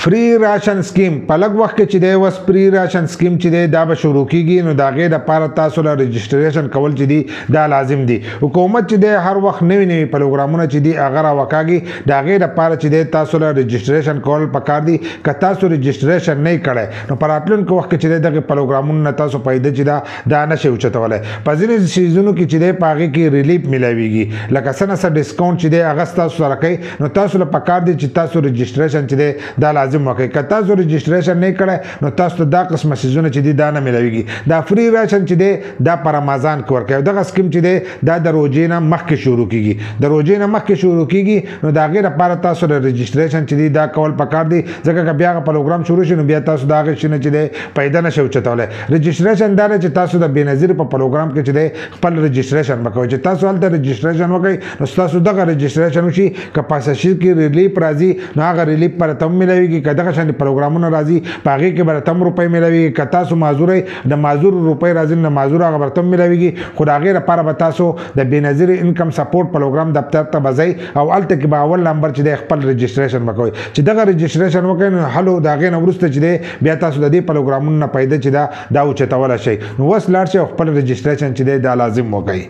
فری راشن سکیم په لږ وخت کې چې دی اوس فری راشن سکیم چې دی دا به شروع کیږي نو د هغې دپاره تاسو له رجسټریشن کول چې دي دا لازم دي. حکومت چې دی هر وخت نوي نوي پروګرامونه چې دي هغه راوکاږي د هغې دپاره چې دی تاسو له رجسټریشن کول پکار دي. که تاسو رجسټریشن نه کړی نو په راتلونکي وخت کې چې دی دغې پروګرامونو نه تاسو فایده چې دا نشئ اوچتولی. په ځینې سیزونو کې چې دی په هغې کې ریلیف میلاویږي لکه څه نه څه ډسکاونټ چې دی هغه ستاسو سره کوي نو تاسو له پکار دي چې تاسو رجسټریشن چې دی دا لازم وکړئ. که تاسو رجسټریشن نه کړی نو تاسو ته دا قسمه سیزونه چې دي دا نه میلاویږي. دا فری راشن چې دی دا په رمضان کې ورکوي. دغه سکیم چې دی دا د روژې نه مخکې شروع کیږي. د روژې نه مخکې شروع کیږي نو د هغې لپاره تاسو د رجسټریشن چې دی دا کول پکار دي ځکه که بیا هغه پروګرام شروع شي نو بیا تاسو د هغې شي نه چې دی پیدا نشئ اوچتولی. رجسټریشن دا دی چې تاسو د بېنظیر په پروګرام کې چې دی خپل رجسټریشن وکوئ. چې تاسو هلته رجسټریشن وکړئ نو ستاسو دغه رجسټریشن وشي. که پاسشیر کې ریلیف راځي نو هغه ریلیف پر ته هم میلاویږي. که دغه شان پروګرامونه راځي په هغې کې به راته هم روپۍ میلاویږي. که تاسو معذور یئ د معذور روپۍ راځي نو د معذور هغه به راته هم میلاویږي. خو د هغې لپاره به تاسو د بېنظیر انکم سپورټ پروګرام دفتر ته به ځئ او هلته کې به اول نمبر چې دی خپل رجسټریشن وکوئ. چې دغه رجسټریشن وکړئ نو هلو د هغې نه وروسته چې دی بیا تاسو د دې پروګرامونو نه فایده چې دا اوچتولی شئ. نو اوس لاړ شئ او خپل رجسټریشن چې دی دا لازم وکړئ.